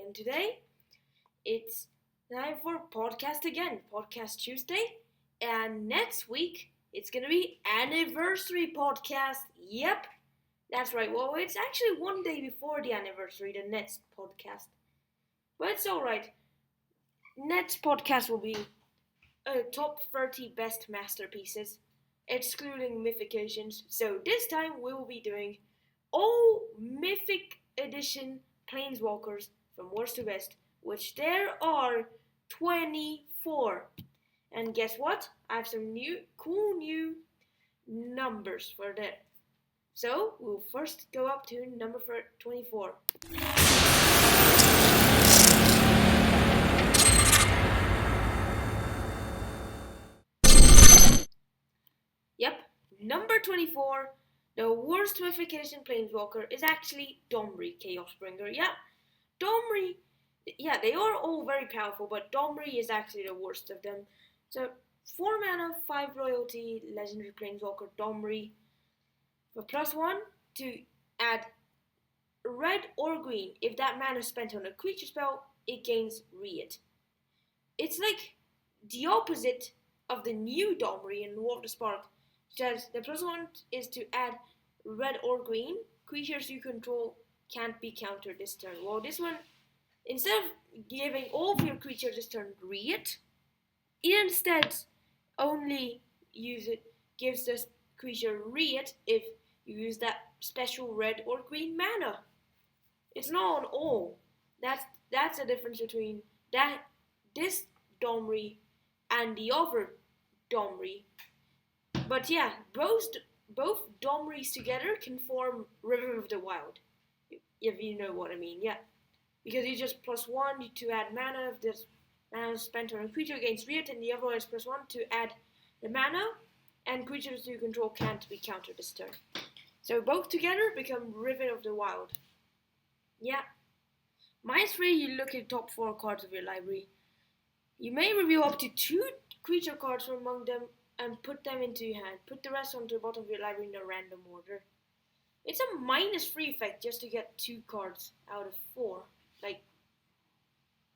and today it's time for podcast again, Podcast Tuesday, and next week it's gonna be anniversary podcast. Yep, that's right. Well, it's actually one day before the anniversary, the next podcast, but it's all right. Next podcast will be top 30 best masterpieces, excluding mythications. So this time we will be doing all mythic edition planeswalkers from worst to best, which there are 24. And guess what? I have some cool new numbers for that. So we'll first go up to number 24. Yep, number 24, the worst mythic edition planeswalker is actually Domri Chaosbringer. Yeah, Domri, they are all very powerful, but Domri is actually the worst of them. So, 4 mana, 5 royalty, legendary planeswalker Domri. For +1 to add red or green. If that mana is spent on a creature spell, it gains Read. It's like the opposite of the new Domri in PlayWarSpark. Says the +1 is to add red or green. Creatures you control can't be countered this turn. Well, this one, instead of giving all of your creatures this turn Read, it instead only gives the creature Read if you use that special red or green mana. It's not on all. That's the difference between this Domri and the other Domri. But yeah, both Domris together can form River of the Wild, if you know what I mean. Yeah, because you just +1 to add mana. If this mana is spent on a creature against Read, and the other one is +1 to add the mana, and creatures you control can't be countered this turn. So both together become River of the Wild. Yeah. -3, you look at the top 4 cards of your library. You may reveal up to 2 creature cards from among them and put them into your hand. Put the rest onto the bottom of your library in a random order. It's a -3 effect just to get 2 cards out of 4. Like,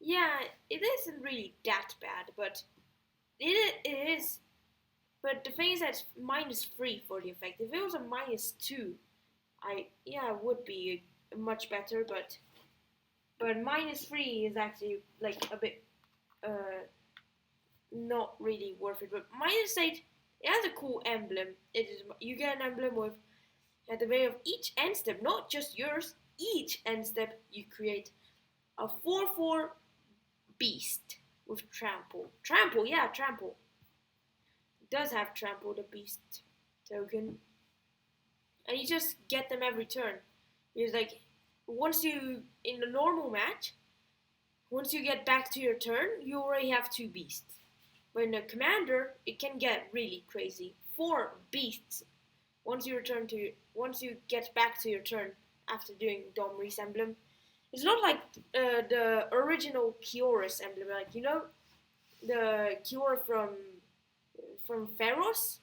yeah, it isn't really that bad, but it is. But the thing is that it's -3 for the effect. If it was a -2, it would be much better, but -3 is actually like a bit not really worth it. But -8, it has a cool emblem. You get an emblem with, at the very of each end step, not just yours, each end step you create a 4/4 beast with trample. Trample. It does have trample, the beast token. And you just get them every turn. It's like, in a normal match, once you get back to your turn, you already have 2 beasts. But in a commander, it can get really crazy. 4 beasts once you get back to your turn after doing Domri's emblem. It's not like the original Kiorus emblem, like, you know, the Kiora from Pharos?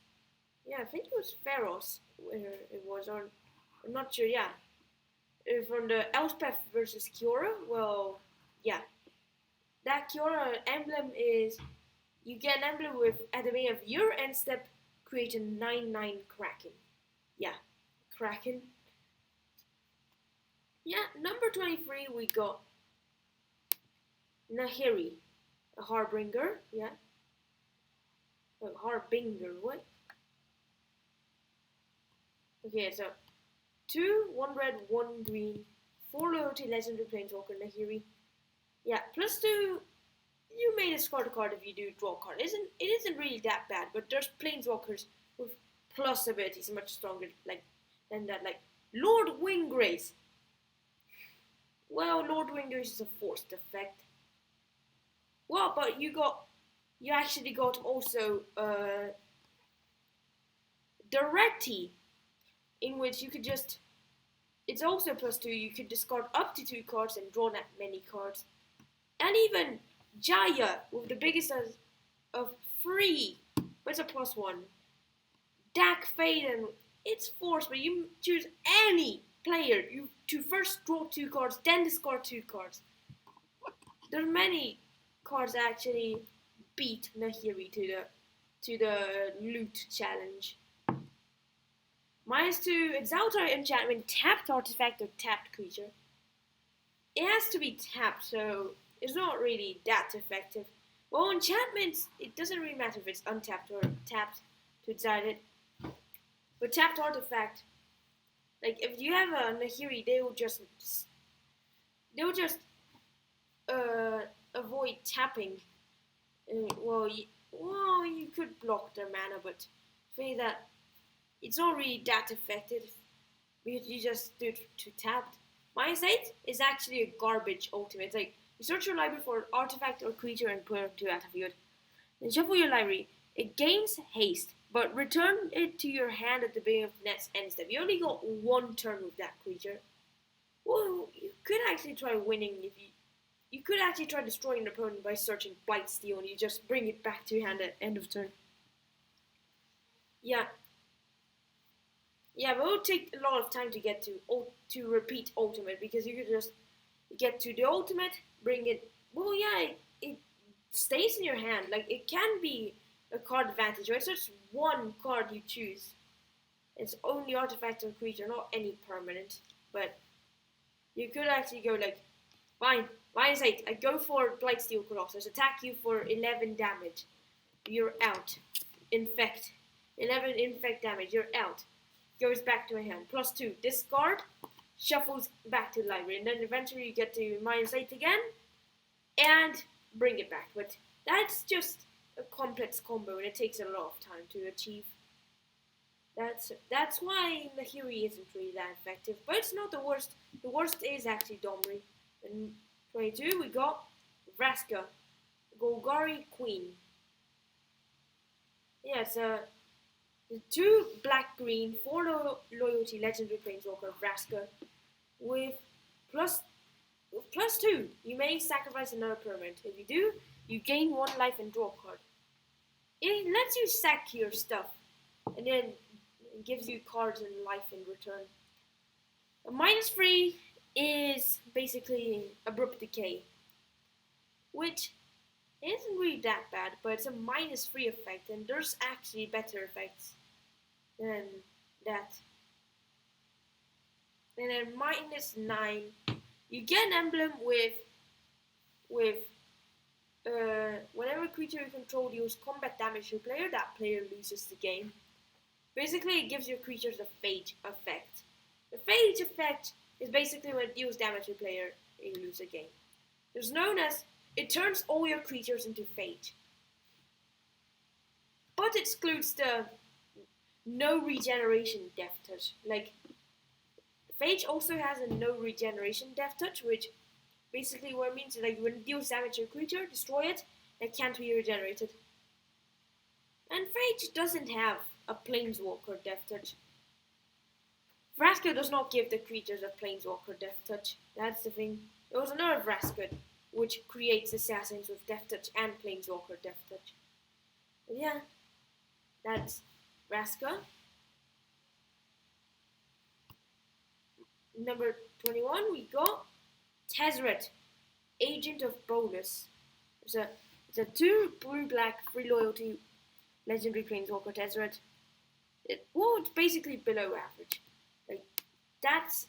Yeah, I think it was Pharos where it was, or I'm not sure, yeah. From the Elspeth versus Kiora, well, yeah. That Kiora emblem is, you get an emblem with, at the beginning of your end step, create a 9/9 Kraken. Yeah, Kraken. Yeah, number 23, we got Nahiri, a Harbinger, yeah. Oh, Harbinger, what? Okay, so 2, 1 red, 1 green, 4 loyalty legendary planeswalker Nahiri. Yeah, +2, you may discard a card if you do draw a card. It isn't really that bad, but there's planeswalkers with plus abilities much stronger than that, like Lord Winggrace. Well, Lord Winggrace is a forced effect. Well, but you actually got also Duretti, in which you could just, it's also +2, you could discard up to 2 cards and draw that many cards. And even Jaya, with the biggest of 3, but it's a +1. Dak Faden, it's forced, but you choose any player to first draw 2 cards, then discard 2 cards. there are many cards that actually beat Nahiri to the loot challenge. -2, exalt our enchantment, tapped artifact or tapped creature. It has to be tapped, so it's not really that effective. Well, enchantments, it doesn't really matter if it's untapped or tapped to exile it. But tapped artifact, like if you have a Nahiri, they will just avoid tapping. Well, you could block their mana, but say that it's not really that effective because you just do it to tapped. -8 is actually a garbage ultimate. It's like you search your library for an artifact or creature and put it to that field. Then shuffle your library. It gains haste, but return it to your hand at the beginning of the next end step. You only got one turn with that creature. Well, you could actually try winning if you could actually try destroying an opponent by searching Blightsteel and you just bring it back to your hand at end of turn. Yeah. Yeah, but it would take a lot of time to get to repeat ultimate because you could just get to the ultimate, bring it. Well, yeah, it stays in your hand. Like it can be a card advantage, right? It's just one card you choose. It's only artifact or creature, not any permanent. But you could actually go like, fine, -8. I go for Blightsteel Colossus. Attack you for 11 damage. You're out. Infect. 11 infect damage. You're out. Goes back to my hand. +2. Discard. Shuffles back to the library. And then eventually you get to -8 again. And bring it back. But that's just a complex combo. And it takes a lot of time to achieve. That's why Nahiri isn't really that effective. But it's not the worst. The worst is actually Domri. In 22 we got Vraska. Golgari Queen. Yeah, it's a 2 black-green, 4 loyalty legendary planeswalker Vraska with +2. You may sacrifice another permanent. If you do, you gain 1 life and draw a card. It lets you sack your stuff and then it gives you cards and life in return. A -3 is basically Abrupt Decay, which isn't really that bad, but it's a -3 effect, and there's actually better effects than that. And then -9, you get an emblem with whenever a creature you control deals combat damage to a player, that player loses the game. Basically, it gives your creatures a phage effect. The phage effect is basically when it deals damage to a player, you lose a game. It's known as it turns all your creatures into phage, but it excludes the no regeneration death touch. Like phage also has a no regeneration death touch, which basically what it means is like when it deals damage to a creature, destroy it, it can't be regenerated. And phage doesn't have a planeswalker death touch. Vraska does not give the creatures a planeswalker death touch. That's the thing. There was another Vraska which creates assassins with death touch and planeswalker death touch. But yeah, that's Vraska. Number 21, we got Tezzeret, Agent of Bonus. It's a 2 blue-black, 3 loyalty legendary planeswalker Tezzeret. It's basically below average. Like, that's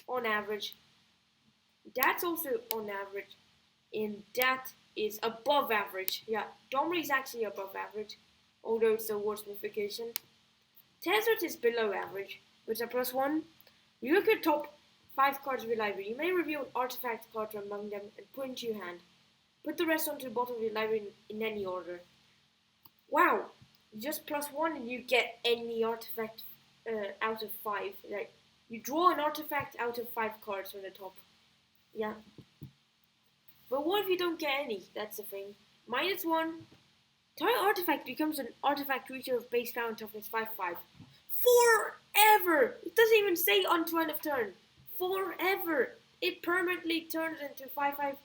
on average. That's also on average. And that is above average. Yeah, Domri is actually above average, although it's the worst modification. Tezzeret is below average, with a +1. You look at top 5 cards of your library. You may reveal an artifact card from among them and put into your hand. Put the rest onto the bottom of your library in any order. Wow, just +1 and you get any artifact out of 5. Like, you draw an artifact out of 5 cards from the top. Yeah. But what if you don't get any? That's the thing. -1. Target artifact becomes an artifact creature of base power and toughness 5/5. Forever! It doesn't even say until end of turn. Forever! It permanently turns into 5/5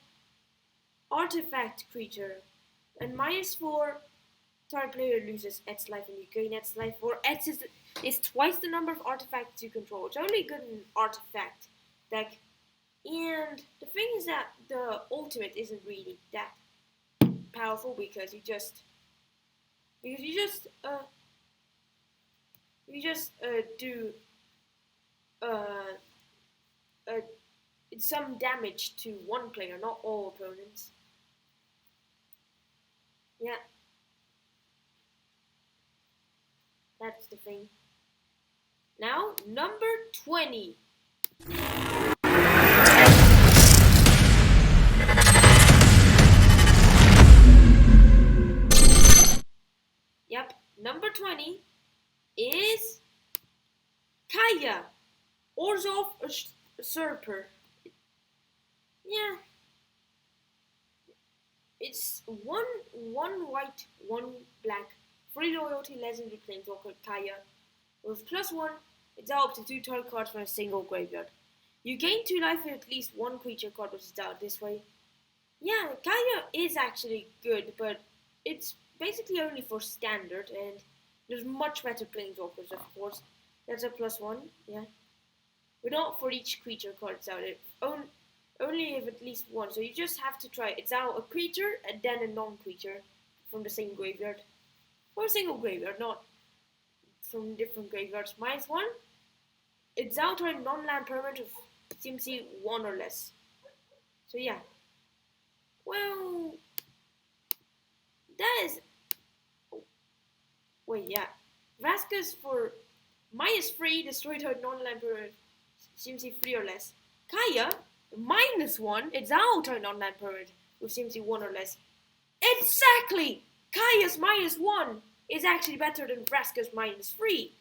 artifact creature. And -4, target player loses its life and you gain its life. Or its is twice the number of artifacts you control. It's only good in artifact deck. And the thing is that the ultimate isn't really that powerful because you just do some damage to one player, not all opponents. Yeah, that's the thing. Now, number 20. Yep, number 20 is Kaya, Orzhov Usurper. Yeah, it's one white, one black, free loyalty legendary planeswalker Kaya. With +1, it's out up to 2 target cards from a single graveyard. You gain 2 life with at least one creature card which is dealt this way. Yeah, Kaya is actually good, but it's basically only for standard, and there's much better planeswalkers, of course. That's a +1, yeah. But not for each creature card it's out. Only if at least one. So you just have to try. It's out a creature and then a non-creature from the same graveyard. Or a single graveyard, not from different graveyards. -1. It's out a non-land permanent of CMC 1 or less. So yeah. Well, that is. Oh, wait, yeah. Vasquez for -3 destroyed her non-land permanent CMC 3 or less. Kaya -1. It's out her non-land permanent with CMC 1 or less. Exactly! Kaya's -1 is actually better than Vraska's -3.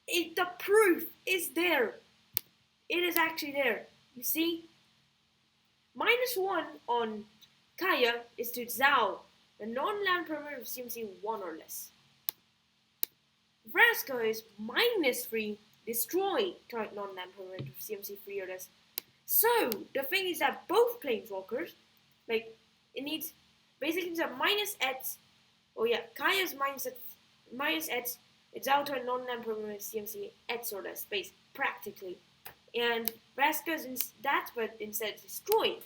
The proof is there. It is actually there. You see? -1 on Kaya is to Zao, a non-land permanent of CMC 1 or less. Vraska is -3, destroy target non-land permanent of CMC 3 or less. So, the thing is that both planeswalkers, like, it needs, basically it's a -X. Oh yeah, Kaya's -X, it's out a non-land permanent CMC X or less space, practically. And Vraska's that, but instead destroy.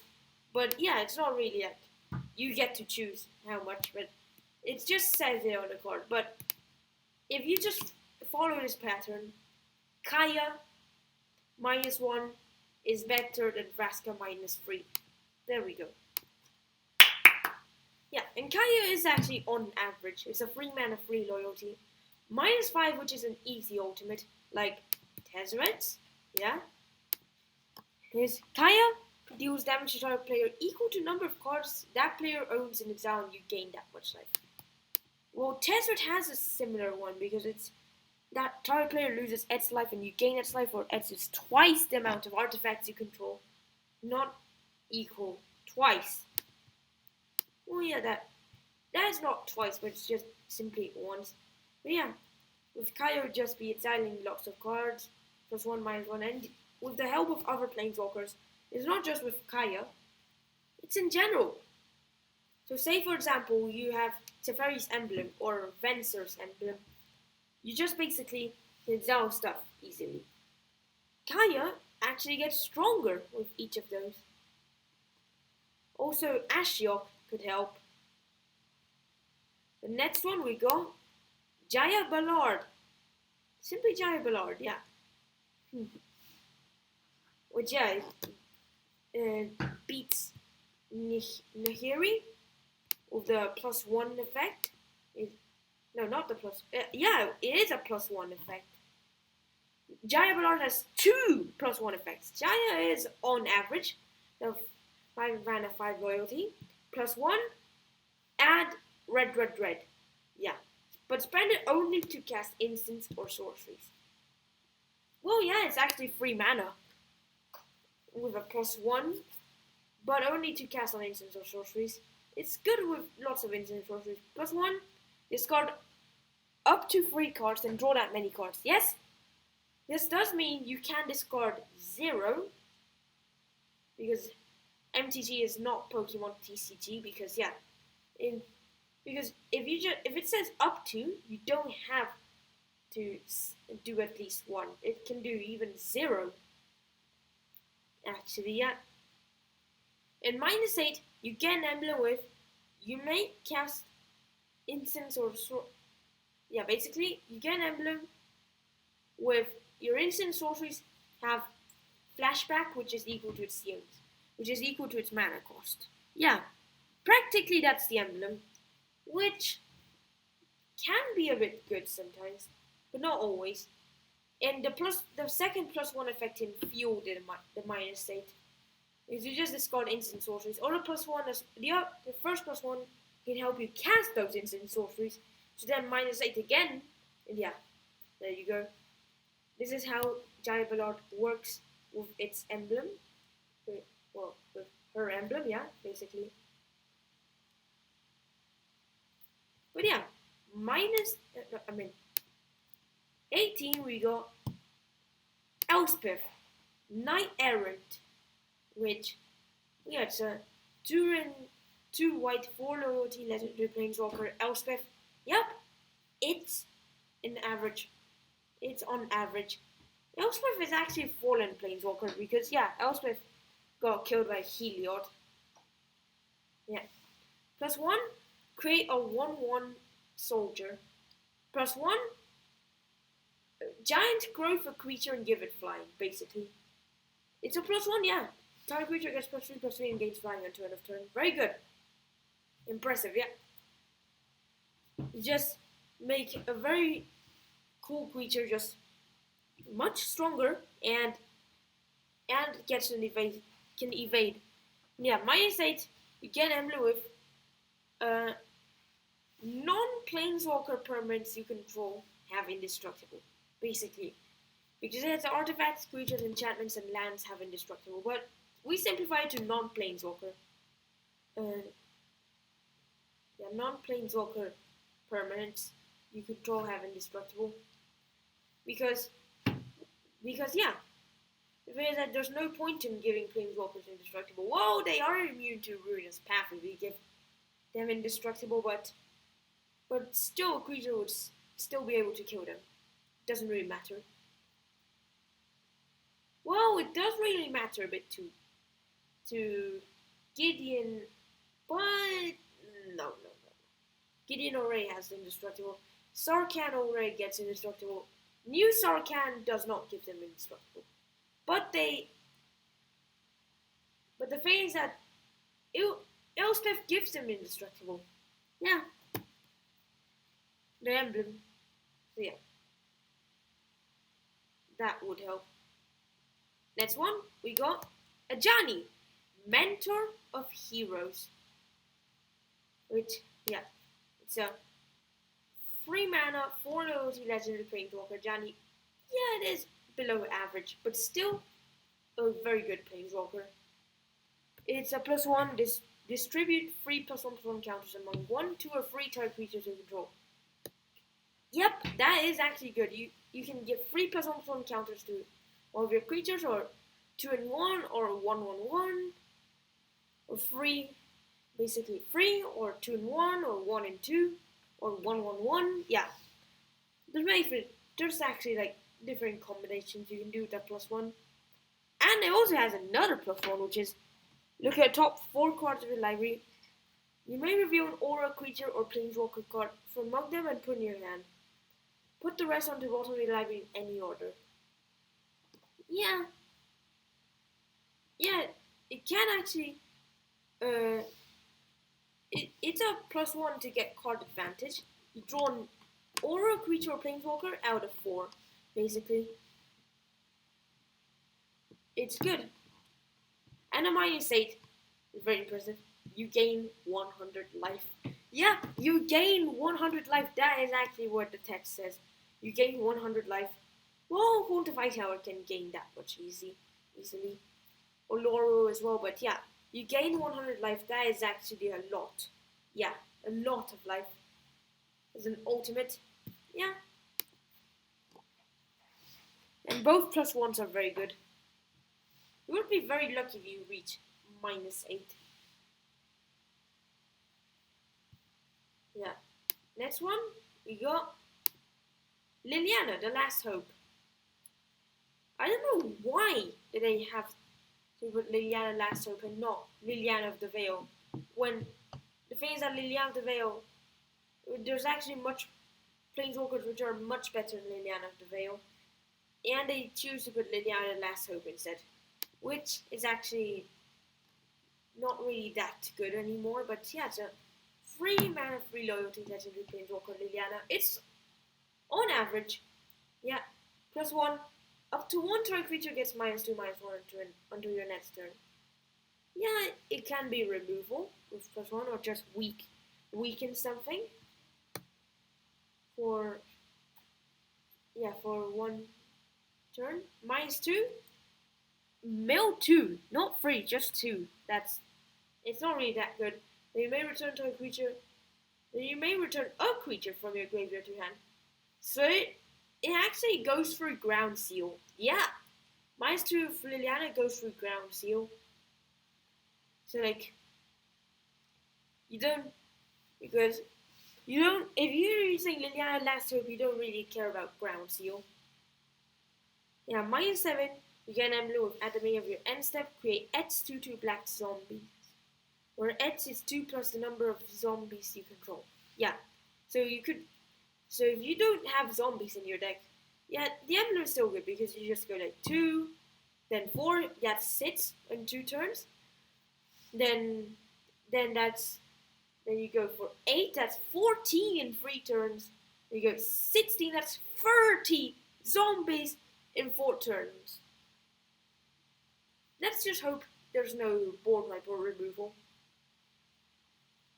But yeah, it's not really that. You get to choose how much, but it just says there on the card. But if you just follow this pattern, Kaya -1 is better than Vraska -3. There we go. Yeah, and Kaya is actually on average. It's a 3 mana free loyalty. -5, which is an easy ultimate, like Tezzeret. Yeah. Here's Kaya deals damage to target player equal to number of cards that player owns in exile, and you gain that much life. Well, Tezzeret has a similar one because it's that target player loses its life and you gain its life, or its is twice the amount of artifacts you control. Not equal, twice. Well, yeah, that is not twice, but it's just simply once. But yeah, with Kaya, it would just be exiling lots of cards, +1, -1, and with the help of other planeswalkers. It's not just with Kaya, it's in general. So say, for example, you have Teferi's Emblem or Venser's Emblem. You just basically exile stuff easily. Kaya actually gets stronger with each of those. Also, Ashiok could help. The next one we got Jaya Ballard. Simply Jaya Ballard, yeah. Which, yeah, beats Nahiri with the +1 effect. No, not the plus. Yeah, it is a +1 effect. Jaya Ballard has 2 +1 effects. Jaya is on average the 5 mana 5 loyalty +1. Add red. Yeah, but spend it only to cast instants or sorceries. Well, yeah, it's actually 3 mana with a +1, but only to cast on instants or sorceries. It's good with lots of instants or sorceries. +1, discard up to 3 cards and draw that many cards. Yes, this does mean you can discard 0 because MTG is not Pokemon TCG. Because yeah, because if it says up to, you don't have to do at least 1. It can do even 0. Actually, yeah. In -8, you get an emblem with, you may cast instants or yeah, basically you get an emblem with your instant sorceries have flashback, which is equal to its ceilings, which is equal to its mana cost. Yeah, practically that's the emblem, which can be a bit good sometimes, but not always. And the second +1 effect in Fuel did the -8 is you just discard instant sorceries. Or the +1 is the first +1 can help you cast those instant sorceries. So then -8 again, and yeah, there you go. This is how Giant Ballard works with its emblem. Well, with her emblem, yeah, basically. But yeah, 18 we got Elspeth, Knight Errant, which, yeah, it's a 2 white 4 loyalty legendary planeswalker Elspeth. Yep, it's on average. Elspeth is actually a fallen planeswalker because, yeah, Elspeth got killed by Heliod. Yeah. +1, create a 1/1 soldier. +1, giant growth a creature and give it flying, basically. It's a +1, yeah. Target creature gets +3/+3 and gains flying on turn of turn. Very good. Impressive, yeah. You just make a very cool creature just much stronger and gets an evade, can evade. Yeah, -8, you get an emblem with non-planeswalker permanents you control have indestructible, basically. Because it has artifacts, creatures, enchantments, and lands have indestructible, but we simplify it to non-planeswalker. Yeah, non-planeswalker permanents you control have indestructible. Because yeah, there's no point in giving planeswalkers indestructible. Whoa, they are immune to Ruinous Path if we give them indestructible, but still a creature would still be able to kill them. Doesn't really matter. Well, it does really matter a bit to Gideon, but no. Gideon already has indestructible. Sarkhan already gets indestructible. New Sarkhan does not give them indestructible. But the thing is that Elspeth gives them indestructible. Yeah. The emblem. So yeah. That would help. Next one, we got Ajani, Mentor of Heroes. Which, yeah, it's a 3 mana, 4 loyalty legendary planeswalker. Ajani, yeah, it is below average, but still a very good planeswalker. It's a +1, distribute 3 +1/+1 counters among 1, 2, or 3 target creatures you control. Yep, that is actually good. You can give 3 +1/+1 counters to all of your creatures, or 2/1, or 1/1/1, or 3, basically 3, or 2/1, or 1/2, or 1/1/1. Yeah, there's actually like different combinations you can do with that +1. And it also has another +1, which is look at the top 4 cards of your library. You may reveal an aura, creature, or planeswalker card from among them and put in your hand. Put the rest onto the bottom of your library in any order. Yeah, it can actually. It's a +1 to get card advantage. You draw an aura, creature, or planeswalker out of 4, basically. It's good. And a -8 is very impressive. You gain 100 life. Yeah, you gain 100 life. That is actually what the text says. You gain 100 life. Well, Haunt of Hightower can gain that much easily. Or Laurel as well, but yeah. You gain 100 life. That is actually a lot. Yeah, a lot of life. As an ultimate. Yeah. And both +1s are very good. You would be very lucky if you reach -8. Yeah. Next one, we got Liliana, the Last Hope. I don't know why they have So you put Liliana Last Hope and not Liliana of the Veil. When the thing is that Liliana of the Veil, there's actually much Planeswalkers which are much better than Liliana of the Veil. And they choose to put Liliana Last Hope instead. Which is actually not really that good anymore. But yeah, it's a 3 mana 3 loyalty legendary Planeswalker Liliana. It's on average, yeah, +1. Up to 1 target creature gets -2/-1 until your next turn. Yeah, it can be removal with +1 or just weaken something for 1 turn. -2, mill 2, not 3, just 2. It's not really that good. Then you may return to a creature. Then you may return a creature from your graveyard to hand. So it actually goes through Ground Seal. Yeah, -2 for Liliana goes through Ground Seal. So like, if you're using Liliana Last Hope, you don't really care about Ground Seal. Yeah, -7, you get an emblem with at the beginning of your end step, create X 2/2 black zombies. Where X is 2 plus the number of zombies you control. Yeah, so if you don't have zombies in your deck, yeah, the emblem is still good because you just go like 2, then 4, that's 6 in 2 turns. Then you go for 8, that's 14 in 3 turns. Then you go 16, that's 30 zombies in 4 turns. Let's just hope there's no board wipe or removal.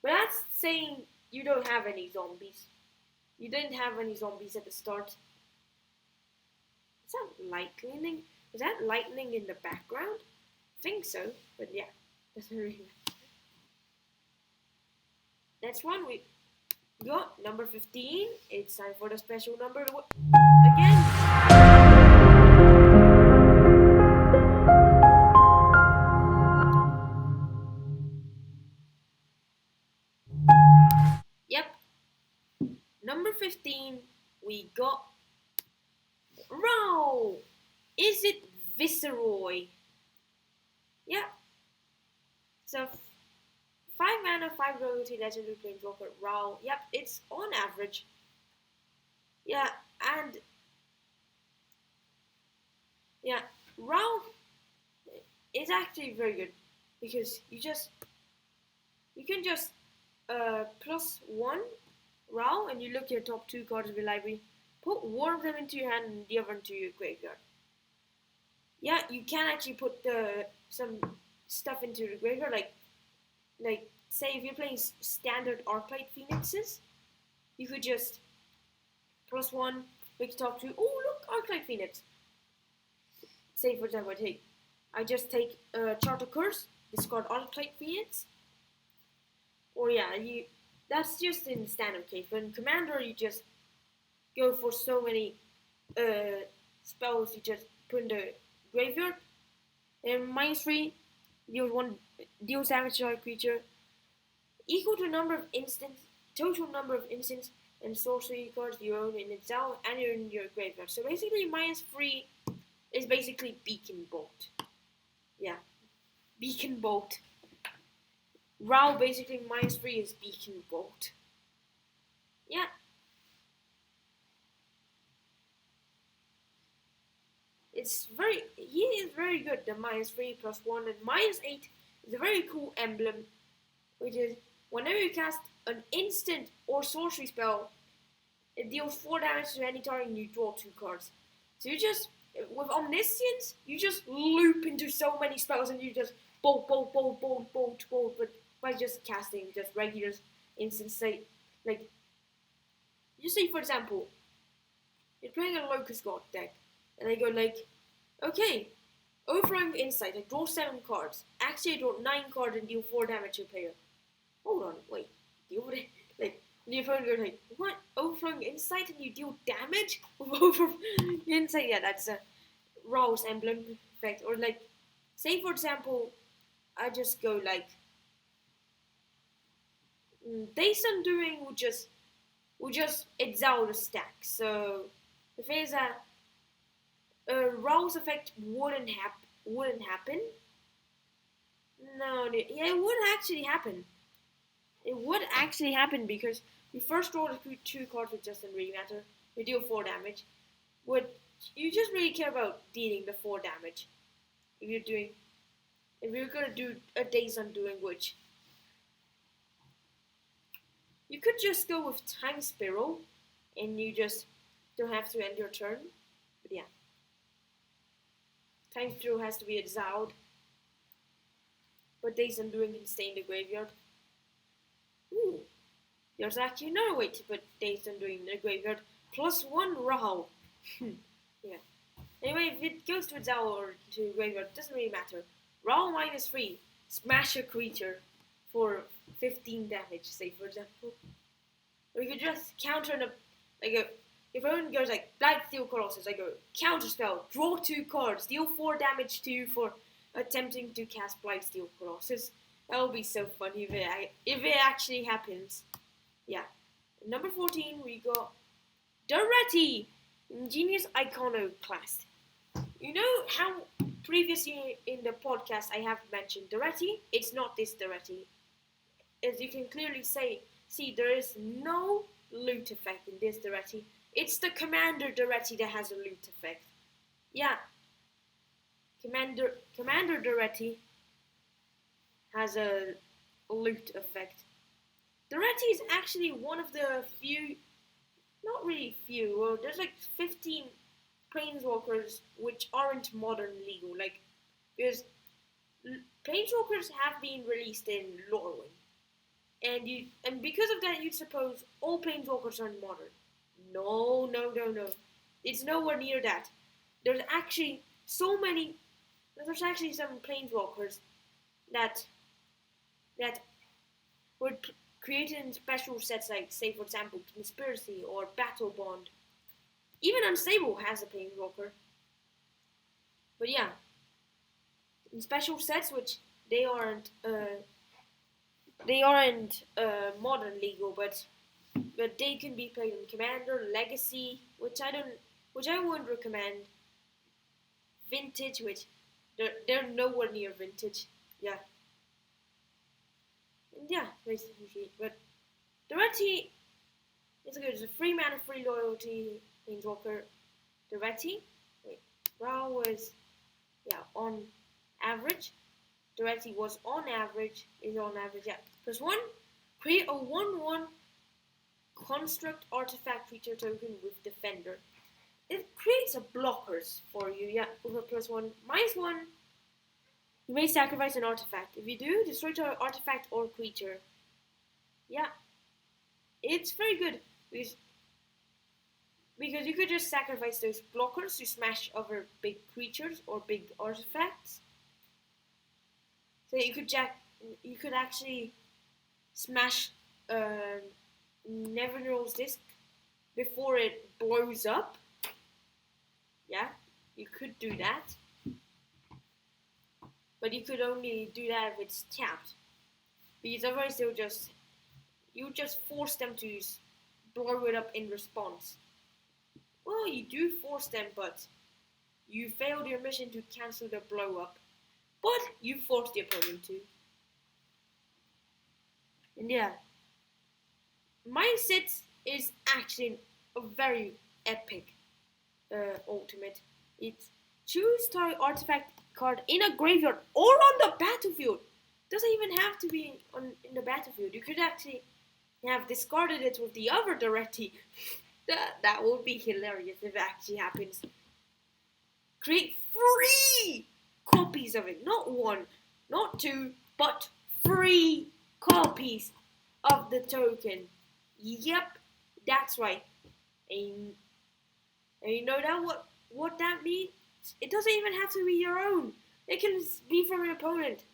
But that's saying you don't have any zombies. You didn't have any zombies at the start. Is that lightning? Is that lightning in the background? I think so, but yeah, doesn't really matter. Next one we got number 15. It's time for the special number again. Yep. Number 15, we got Royale. Is it Viceroy? Yeah. So 5 mana, 5 royalty legendary Planeswalker Royale. Yep, it's on average. Yeah, and yeah, Royale is actually very good because you can just +1 Royale and you look at your top 2 cards of your library, put one of them into your hand and the other into your graveyard. Yeah, you can actually put some stuff into the graveyard, like say if you're playing standard Arclight Phoenixes, you could just +1, make top 2. Oh look, Arclight Phoenix. Say for example, I just take Charter Curse, discard Arclight Phoenix. Or yeah, that's just in standard case. But in Commander, you just go for so many spells you just put in the graveyard. And -3 deals damage to a creature equal to total number of instants and sorcery cards you own in exile and you're in your graveyard. So basically -3 is basically Beacon Bolt. Yeah. Beacon Bolt. Royale basically -3 is Beacon Bolt. Yeah. He is very good, the -3 +1, and -8 is a very cool emblem, which is whenever you cast an instant or sorcery spell, it deals 4 damage to any target and you draw 2 cards. So you just, with Omniscience, you just loop into so many spells and you just bolt, but by just casting just regular instants, like, you see for example, you're playing a Locust God deck, and they go like, okay, Overwhelming Insight, I draw 7 cards. Actually, I draw 9 cards and deal 4 damage to a player. Hold on, wait, deal with it? Like, the opponent goes like, what? Overflowing Insight and you deal damage with Overflowing Insight? Yeah, that's a Royale's emblem effect. Or like, say for example, I just go like, Days Undoing would just exile the stack. So the thing is that Royale's effect wouldn't happen. No, yeah, it would actually happen. It would actually happen because you first roll two cards which doesn't really matter. You deal 4 damage. What you just really care about dealing the 4 damage. If you're gonna do a Days Undoing, which you could just go with Time Spiral, and you just don't have to end your turn. But yeah, Time Spiral has to be exiled, but Days Undoing can stay in the graveyard. Ooh, there's actually another way to put Days Undoing in the graveyard. +1 Royale. Yeah. Anyway, if it goes to exile or to graveyard, it doesn't really matter. Royale -3. Smash a creature for 15 damage, say for example. Or you could just counter your opponent goes like Blightsteel Colossus, I go counter spell, draw 2 cards, deal 4 damage to you for attempting to cast Blightsteel Colossus. That would be so funny if it actually happens. Yeah. Number 14, we got Duretti, Ingenious Iconoclast. You know how previously in the podcast I have mentioned Duretti? It's not this Duretti. As you can clearly see there is no loot effect in this Duretti. It's the Commander Duretti that has a loot effect. Yeah. Commander Duretti has a loot effect. Duretti is actually one of the few, not really few, well, there's like 15 PlanesWalkers which aren't modern legal, like, because PlanesWalkers have been released in Lorwyn, and because of that you'd suppose all PlanesWalkers are modern. No. It's nowhere near that. There's actually some PlanesWalkers that were created in special sets, like, say, for example, Conspiracy or Battle Bond. Even Unstable has a Planeswalker. But yeah, in special sets, which they aren't modern legal, but they can be played in Commander, Legacy, which I wouldn't recommend. Vintage, which they're nowhere near Vintage. Yeah. And yeah, basically. But Duretti is good. It's a 3 mana, 3 loyalty Planeswalker. Duretti. Raw was on average. Duretti was on average. Is on average. Yeah. +1. Create a 1/1 construct artifact creature token with Defender. It creates a blockers for you. Yeah, with a +1. -1. You may sacrifice an artifact. If you do, destroy an artifact or creature. Yeah. It's very good because you could just sacrifice those blockers to smash other big creatures or big artifacts. So you could actually smash Nevinyrral's Disc before it blows up. Yeah, you could do that. But you could only do that if it's tapped. Because otherwise you just force them to blow it up in response. Well, you do force them, but you failed your mission to cancel the blow up. But you forced the opponent to. And yeah, Mindset is actually a very epic ultimate. It's choose target artifact card in a graveyard or on the battlefield. Doesn't even have to be in the battlefield. You could actually have discarded it with the other Duretti. That would be hilarious if it actually happens. Create 3 copies of it. Not 1, not 2, but 3 copies of the token. Yep, that's right. And you know what that means? It doesn't even have to be your own. It can be from an opponent.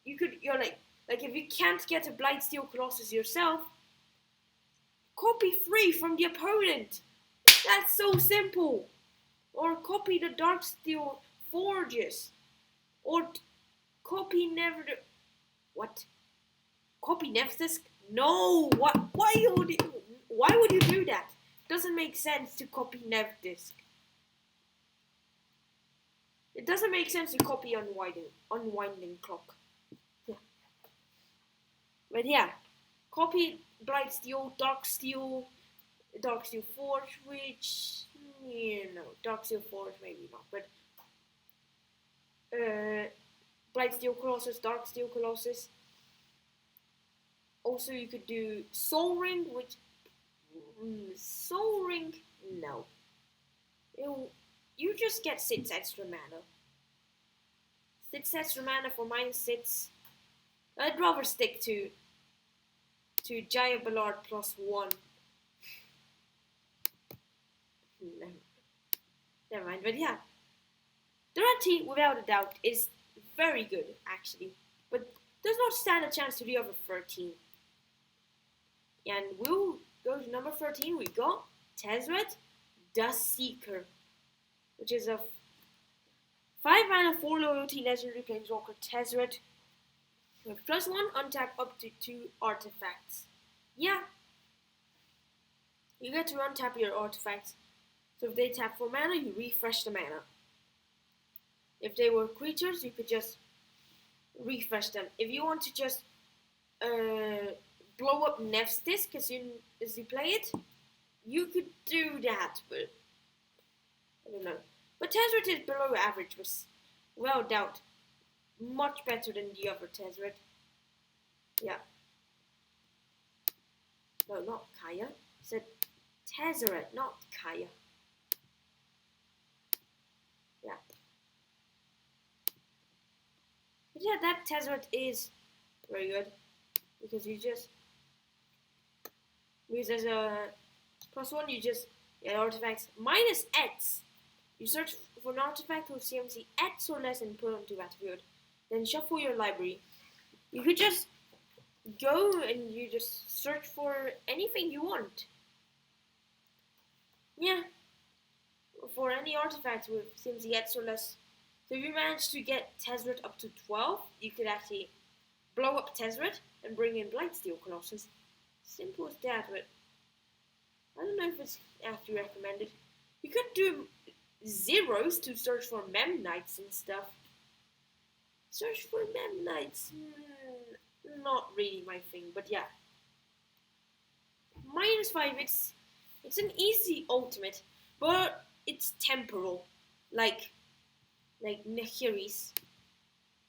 You're like if you can't get a Blightsteel Colossus yourself, copy 3 from the opponent. That's so simple. Or copy the Darksteel Forges. Or copy what? Copy Nephthys? No. What? Why would you do that? Doesn't make sense to copy Nephthys. It doesn't make sense to copy Unwinding Clock. But yeah, copy Blightsteel, Darksteel Forge, which, Darksteel Forge maybe not, but Blightsteel Colossus, Darksteel Colossus. Also, you could do Soul Ring, which Soul Ring, no. You just get 6 extra mana. 6 extra mana for -6. I'd rather stick to Jaya Ballard +1. Never mind, but yeah. Durante, without a doubt, is very good, actually. But does not stand a chance to the other 13. And we'll go to number 13. We got Tezzeret, Duskseeker, which is a 5 mana 4 loyalty legendary planeswalker Tezzeret with +1 untap up to 2 artifacts. Yeah, you get to untap your artifacts. So if they tap for mana, you refresh the mana. If they were creatures, you could just refresh them. If you want to just blow up Nev's Disc as soon as you play it, you could do that, but I don't know. But Tezzeret is below average, without doubt, much better than the other Tezzeret. Yeah. No, not Kaya. I said Tezzeret, not Kaya. Yeah. But yeah, that Tezzeret is very good because you just use as a +1. You just get artifacts -X. You search for an artifact with CMC X or less and put onto battlefield. Then shuffle your library. You could just go and you just search for anything you want. Yeah. For any artifacts with CMC X or less. So if you manage to get Tezzeret up to 12, you could actually blow up Tezzeret and bring in Blightsteel Colossus. Simple as that, but I don't know if it's actually recommended. You could do zeros to search for Mem Knights and stuff. Search for Mem Knights, not really my thing, but yeah. -5, it's an easy ultimate, but it's temporal, like Nehiri's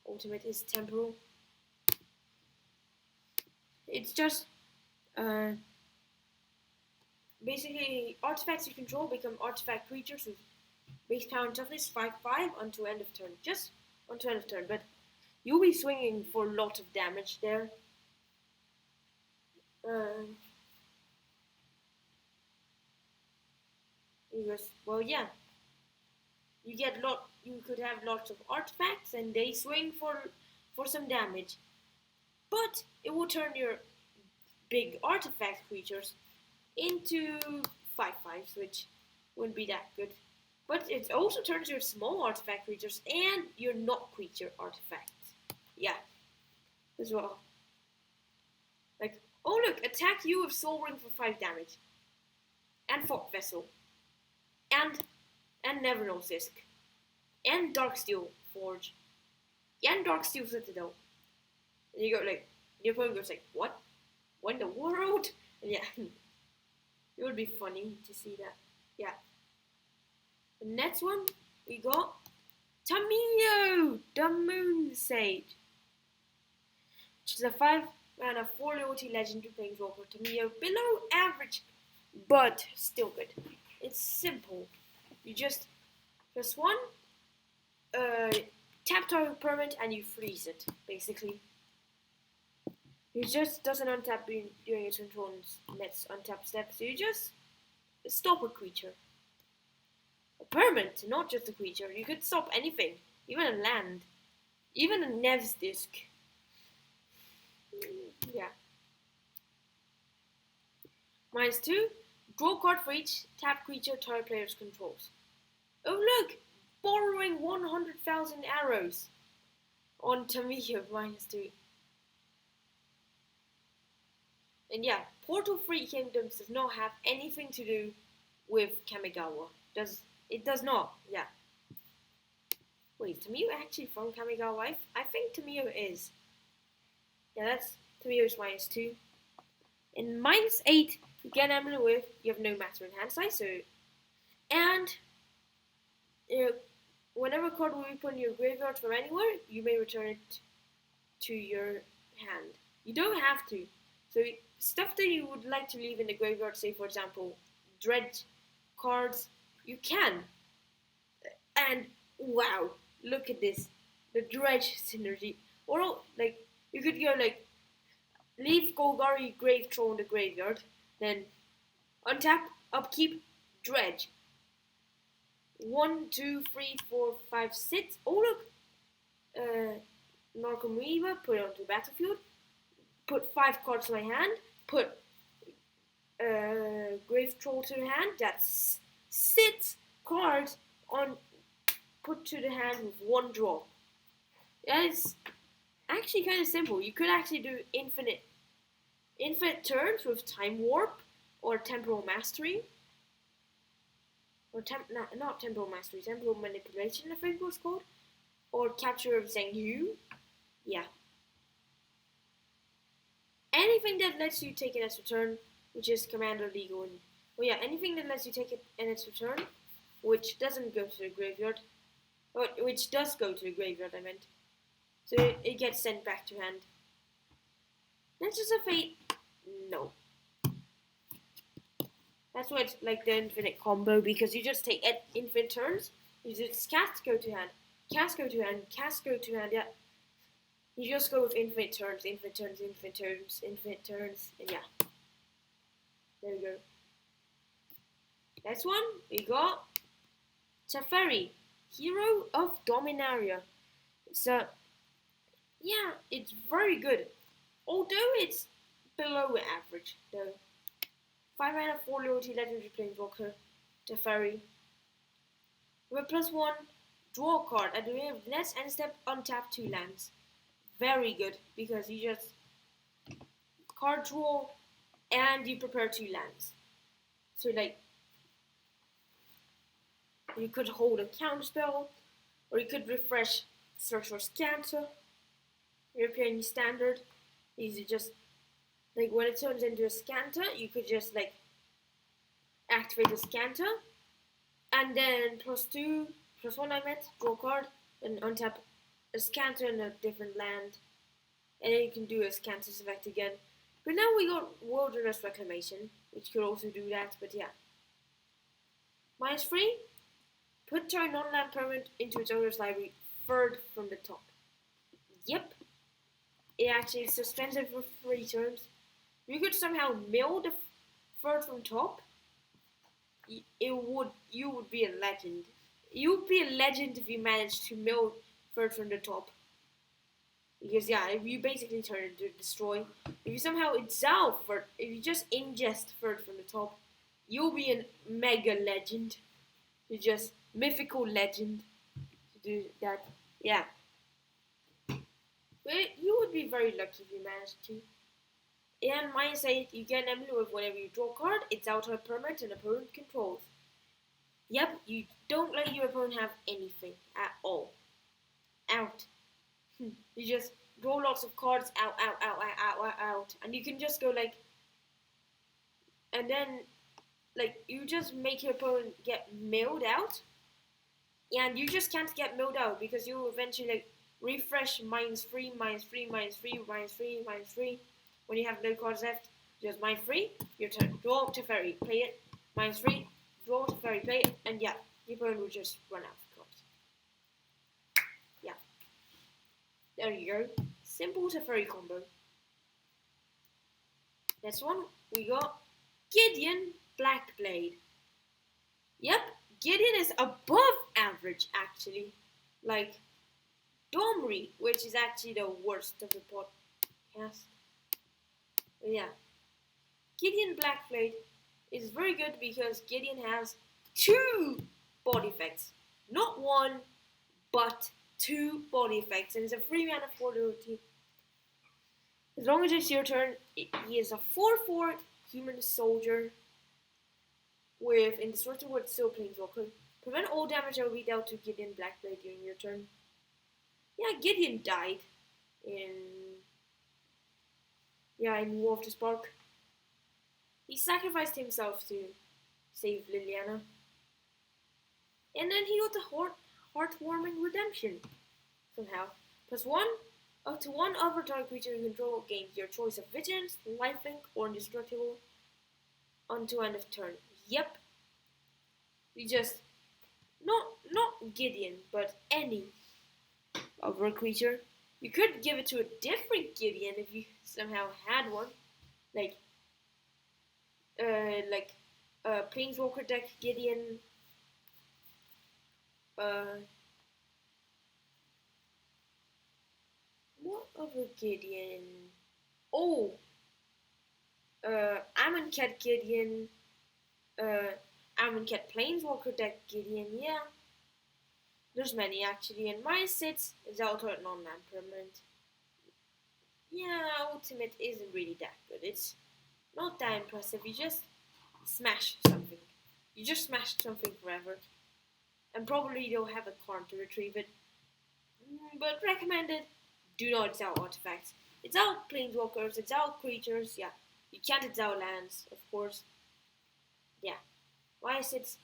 ultimate is temporal. It's just basically artifacts you control become artifact creatures with base power and toughness 5/5 until end of turn. Just until end of turn, but you'll be swinging for a lot of damage there. Well, yeah. You could have lots of artifacts, and they swing for some damage. But it will turn your big artifact creatures into 5/5s, which wouldn't be that good. But it also turns your small artifact creatures and your not creature artifacts. Yeah, as well. Like, oh look, attack you with Soul Ring for 5 damage. And Fort Vessel. And Nevernose Disc. And Darksteel Forge. And Darksteel Citadel. And you go like, your opponent goes like, what? What in the world? And yeah, it would be funny to see that. Yeah. The next one, we got Tamiyo, the Moon Sage. Which is a 5 mana 4 loyalty legendary planeswalker. Tamiyo, below average, but still good. It's simple. You just press 1, tap target permanent, and you freeze it, basically. It just doesn't untap during its control next untap step, so you just stop a creature. A permanent, not just a creature. You could stop anything, even a land, even a Nev's Disc. Yeah. -2, draw a card for each tap creature target players controls. Oh look, borrowing 100,000 arrows on Tamiyo -2. And yeah, Portal Free Kingdoms does not have anything to do with Kamigawa. It does not, yeah. Wait, Tamiyo actually from Kamigawa? I think Tamiyo is. Yeah, 3 is -2. And -8, you get an emblem with, you have no matter in hand size, so, and whenever a card will be put in your graveyard from anywhere, you may return it to your hand. You don't have to. So stuff that you would like to leave in the graveyard, say for example, dredge cards, you can. And wow, look at this, the dredge synergy. Or like you could go like leave Golgari Grave Troll in the graveyard, then untap, upkeep, dredge. 1, 2, 3, 4, 5, 6. Oh look, Narcomoeba, put it onto the battlefield. Put 5 cards to my hand. Put Grave Troll to the hand. That's 6 cards on put to the hand with 1 draw. That is actually kind of simple. You could actually do infinite turns with Time Warp or Temporal Mastery. Or not Temporal Mastery, Temporal Manipulation, I think it was called. Or Capture of Zhengyu. Yeah. Anything that lets you take an extra turn, which is Commander Legal. Well, yeah, anything that lets you take an extra turn, which doesn't go to the graveyard. Or which does go to the graveyard, I meant. So it gets sent back to hand. That's just a fate. No. That's why it's like the infinite combo, because you just take infinite turns. You just cast, go to hand, cast, go to hand, cast, go to hand. Yeah. You just go with infinite turns, infinite turns, infinite turns, infinite turns, and yeah. There we go. Next one, we got Teferi, Hero of Dominaria. So, yeah, it's very good. Although it's below average, though. 5 mana, 4 loyalty, legendary planeswalker, Teferi. With +1, draw a card at the beginning of the next end step, untap 2 lands. Very good, because you just card draw and you prepare 2 lands. So like, you could hold a counterspell, or you could refresh Search for Scanter. You're playing standard. These are just like when it turns into a Scanter, you could just like activate a Scanter, and then +2, +1 I meant, draw a card, and untap a Scanter in a different land, and then you can do a Scanter effect again. But now we got Wilderness Reclamation, which could also do that, but yeah. -3, put turn non-land permanent into its owner's library, 3rd from the top. Yep. It actually suspends it for 3 turns. You could somehow mill the 3rd from top. You would be a legend. You would be a legend if you managed to mill 3rd from the top. Because yeah, if you basically turn it into destroy. If you somehow exile 3rd, if you just ingest 3rd from the top, you'll be a mega legend. You're just mythical legend to do that. Yeah. But you would be very lucky if you managed to. And -8, you get an emblem with whenever you draw a card, it's out of permanent and opponent controls. Yep, you don't let your opponent have anything at all. Out. You just draw lots of cards out. And you can just go like, and then like you just make your opponent get milled out. And you just can't get milled out because you'll eventually like refresh -3, -3, -3, -3, -3. When you have no cards left, just -3, your turn. Draw Teferi, play it. -3, draw Teferi, play it. And yeah, your opponent will just run out of cards. Yeah. There you go. Simple Teferi combo. Next one, we got Gideon Blackblade. Yep, Gideon is above average actually. Like Domri, which is actually the worst of the podcast. But yeah, Gideon Blackblade is very good because Gideon has 2 body effects. Not 1, but 2 body effects. And it's a 3 mana 4 loyalty. As long as it's your turn, he is a 4/4 human soldier with indestructible with still planeswalker. Prevent all damage that will be dealt to Gideon Blackblade during your turn. Yeah, Gideon died in in War of the Spark. He sacrificed himself to save Liliana. And then he got a heartwarming redemption somehow. +1, up to one other target creature you control gains your choice of Vigilance, Lifelink, or Indestructible until end of turn. Yep. We just not Gideon, but any other creature. You could give it to a different Gideon if you somehow had one, like Planeswalker deck Gideon. What other Gideon? Oh, Amonkhet Gideon. Amonkhet Planeswalker deck Gideon. Yeah. There's many actually, and my sits is alternate non-land permanent. Yeah, ultimate isn't really that good. It's not that impressive. You just smash something. You just smashed something forever. And probably you'll have a card to retrieve it. But recommended, do not exile artifacts. Exile planeswalkers, exile creatures, yeah. You can't exile lands, of course. Yeah. Why is it's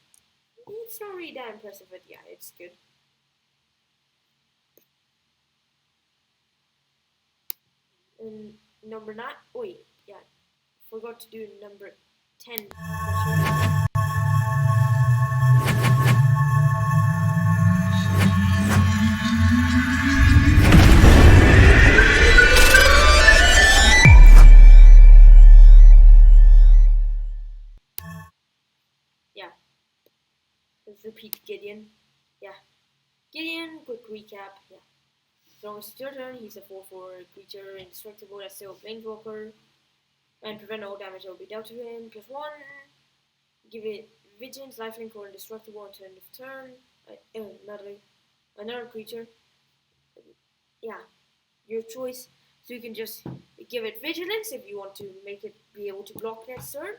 not really that impressive, but yeah, it's good. And number 9, wait, yeah, forgot to do number 10. Yeah, let's repeat Gideon. Yeah, Gideon, quick recap, yeah. As long as it's your turn, he's a 4/4 creature, indestructible, that's still a planeswalker, and prevent all damage that will be dealt to him. +1, give it Vigilance, Lifelink, or indestructible until end of turn. Another creature. Yeah, your choice. So you can just give it Vigilance if you want to make it be able to block next turn.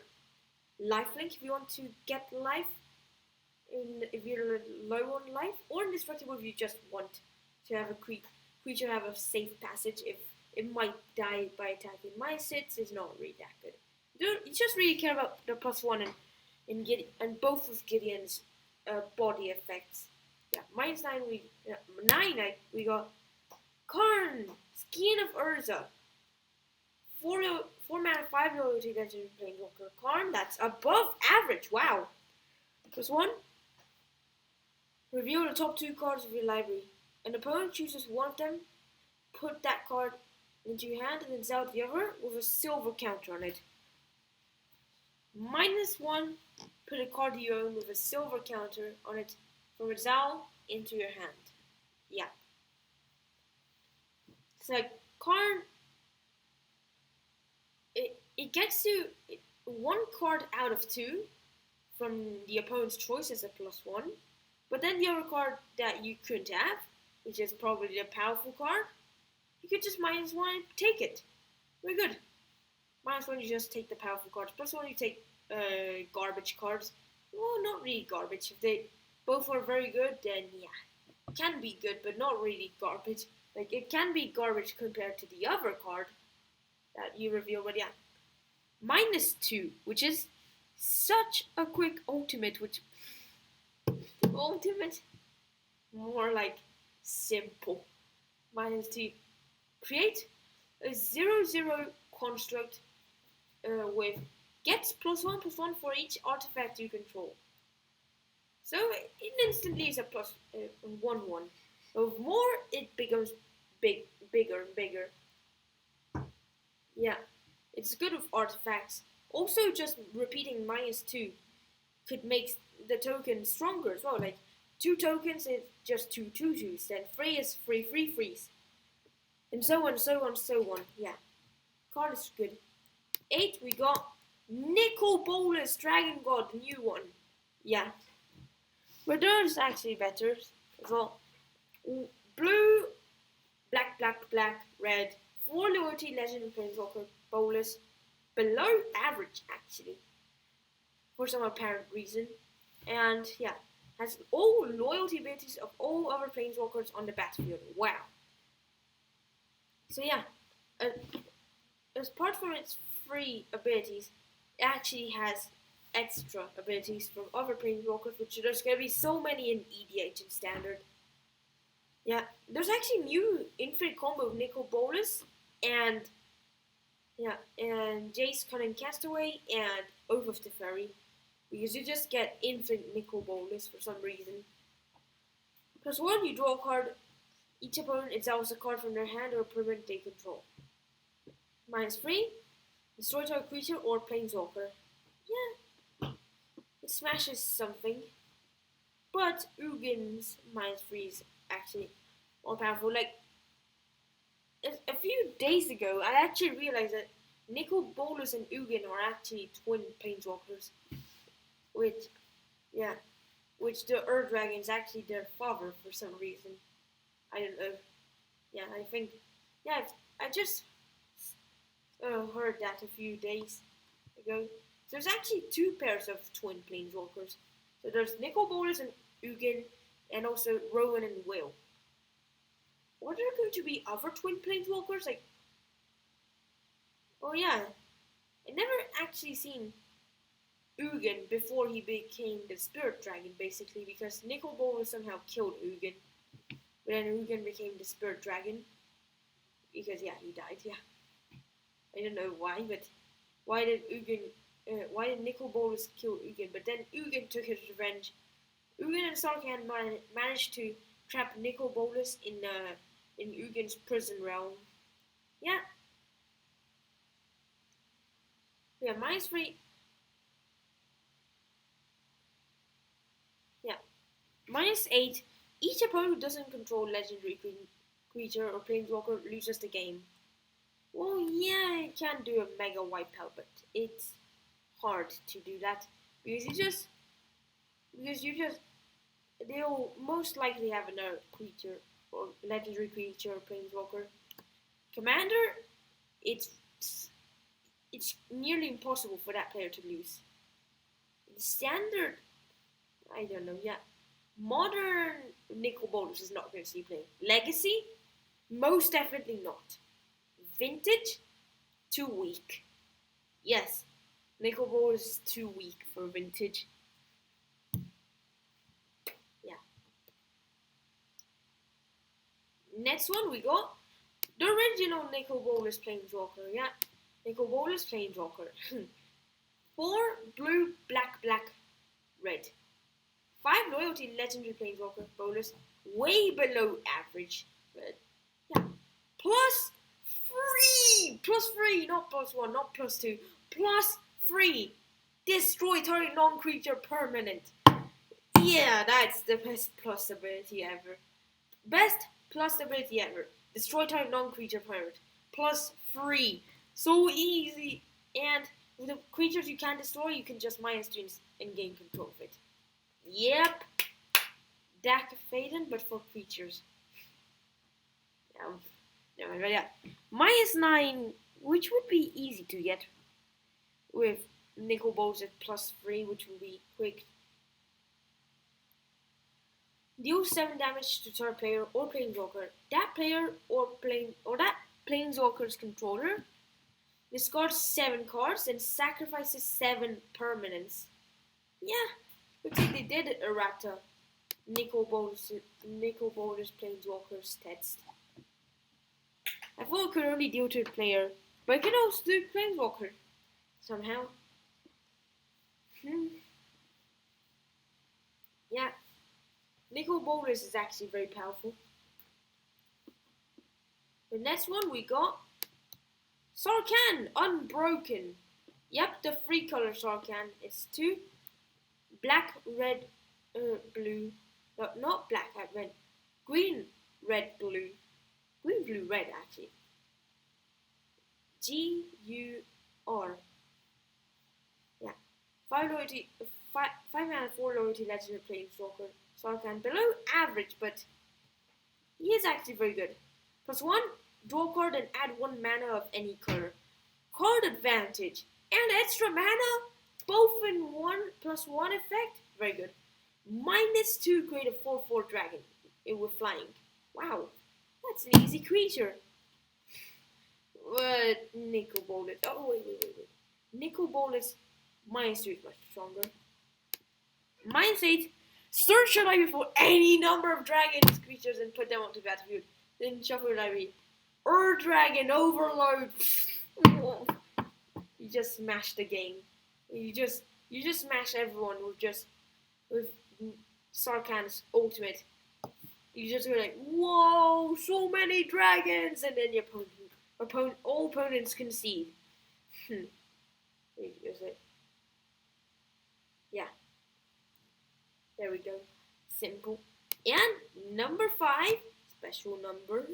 Lifelink if you want to get life, if you're low on life, or indestructible if you just want to have a creature have a safe passage if it might die by attacking my sits. Is not really that good. You just really care about the +1 and both of Gideon's body effects. Yeah, -9 we got Karn, Skin of Urza. 4 mana 5 loyalty legendary planeswalker Karn. That's above average. Wow. +1. Reveal the top 2 cards of your library. An opponent chooses one of them. Put that card into your hand and exile the other with a silver counter on it. -1. Put a card you own with a silver counter on it from exile into your hand. Yeah. It's like Karn. It gets you 1 card out of 2 from the opponent's choice as a +1, but then the other card that you couldn't have, which is probably the powerful card, you could just -1 and take it. Very good. -1 you just take the powerful cards. +1 you take garbage cards. Well, not really garbage. If they both are very good, then yeah, it can be good, but not really garbage. Like it can be garbage compared to the other card that you reveal, but yeah. -2, which is such a quick ultimate, which ultimate more like simple. -2. Create a 0/0 construct with gets +1/+1 for each artifact you control. So it instantly is a +1/1. With more, it becomes bigger and bigger. Yeah, it's good with artifacts. Also, just repeating -2 could make the token stronger as well. Like 2 tokens is just 2 2/2s, then 3 is 3 3/3s, and so on, so on, so on. Yeah, card is good. 8, we got Nicol Bolas Dragon God, new one. Yeah, but there's actually better as well. Blue, black, black, black, red. 4 loyalty legend planeswalker Bolas, below average actually, for some apparent reason, and yeah, has all loyalty abilities of all other planeswalkers on the battlefield. Wow. So yeah, apart from its free abilities, it actually has extra abilities from other Planeswalkers, which there's going to be so many in EDH and Standard. Yeah, there's actually new infinite combo of Nicol Bolas and Jace Cunning Castaway and Oath of the Fairy, because you just get infinite Nicol Bolas for some reason. +1, you draw a card. Each opponent exils a card from their hand or a permanent they control. -3, destroy target creature or Planeswalker. Yeah, it smashes something. But Ugin's -3 is actually more powerful. Like, a few days ago, I actually realized that Nicol Bolas and Ugin are actually twin Planeswalkers. Which the Earth Dragon is actually their father for some reason. I don't know. Yeah, I think. Yeah, I just heard that a few days ago. So there's actually 2 pairs of twin Planeswalkers. So there's Nicol Bolas and Ugin, and also Rowan and Will. Are there going to be other twin Planeswalkers? Like, oh yeah, I never actually seen Ugin before he became the Spirit Dragon, basically, because Nicol Bolas somehow killed Ugin. But then Ugin became the Spirit Dragon. Because, yeah, he died, yeah. I don't know why, but why did Nicol Bolas kill Ugin? But then Ugin took his revenge. Ugin and Sarkhan managed to trap Nicol Bolas in Ugin's prison realm. Yeah. Yeah, -3. Yeah. -8. Each opponent who doesn't control legendary creature or planeswalker loses the game. Well, yeah, it can do a mega wipeout, but it's hard to do that because they'll most likely have another creature or legendary creature or planeswalker. Commander, it's nearly impossible for that player to lose. Standard, I don't know. Yeah, modern Nicol Bolas is not going to see play. Legacy, most definitely not. Vintage, too weak. Yes, Nicol Bolas is too weak for Vintage. Yeah. Next one we got the original Nicol Bolas Planeswalker. Yeah, Nicol Bolas Planeswalker. 4 blue, black, red. 5 loyalty legendary Planeswalker Bolas, way below average. But yeah, +3, not +1, not +2, +3. Destroy target non-creature permanent. Yeah, that's the best plus ability ever. Best plus ability ever. Destroy target non-creature permanent. +3. So easy. And with the creatures you can't destroy, you can just -2 and gain control of it. Yep. Dak Faden, but for creatures. Yeah. -9, which would be easy to get with Nicol Bolas at +3, which would be quick. Deal 7 damage to target player or planeswalker. That player or that planeswalker's controller discards 7 cards and sacrifices 7 permanents. Yeah, looks like they did errata Nicol Bolas Planeswalker's test. I thought it could only deal to the player, but it can also do Planeswalker somehow. Yeah, Nicol Bolas is actually very powerful. The next one we got Sarkhan Unbroken. Yep, the 3-color Sarkhan. It's 2 black, red, blue. No, not black, red. Green, red, blue. Green, blue, red, actually. GUR. Yeah. 5 mana, 4 loyalty, legendary planeswalker. Sarkhan. Below average, but he is actually very good. +1, draw a card and add 1 mana of any color. Card advantage and extra mana, both in 1 +1 effect. Very good. -2, create a 4/4 dragon with flying. Wow, that's an easy creature. Nickel Bolas. Oh, wait. Nickel Bolas -3 is much stronger. -8. Search your library for any number of dragons creatures and put them onto the battlefield. Then shuffle your library. Dragon Overload. You just smash the game. You just smash everyone with Sarkhan's ultimate. You just go like, whoa, so many dragons, and then your all opponents concede. Yeah. There we go. Simple. And number 5, special number.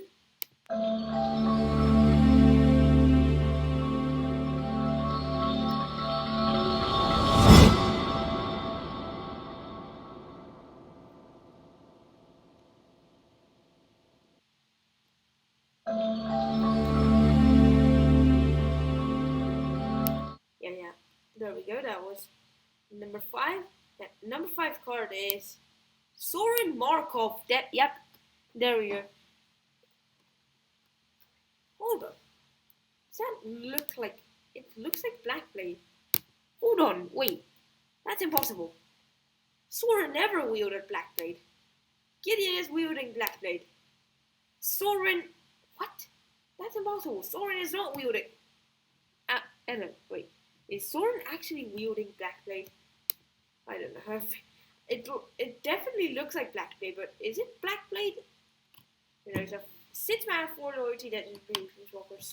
Yeah. There we go. That was number 5. That number 5 card is Sorin Markov. Yep. There we go. Hold on. Does that look like... It looks like Blackblade. Hold on. Wait. That's impossible. Sorin never wielded Blackblade. Gideon is wielding Blackblade. Sorin... What? That's impossible. Sorin is not wielding... no, wait. Is Sorin actually wielding Blackblade? I don't know. It definitely looks like Blackblade, but is it Blackblade? It's a 6-mana 4 loyalty that is PlanesWalkers.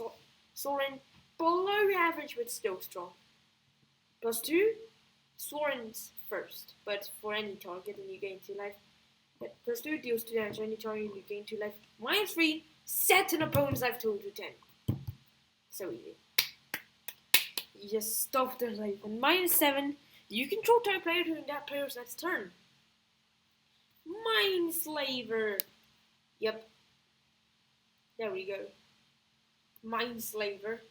Sorin below average but still strong. +2, Sorin's first, but for any target and you gain 2 life. +2 deals 2 damage on any target and you gain 2 life. -3, set an opponent's life total to 10. So easy. You just stop their life. And -7, you control type player during that player's next turn. Mindslaver. Yep. There we go. Mindslaver.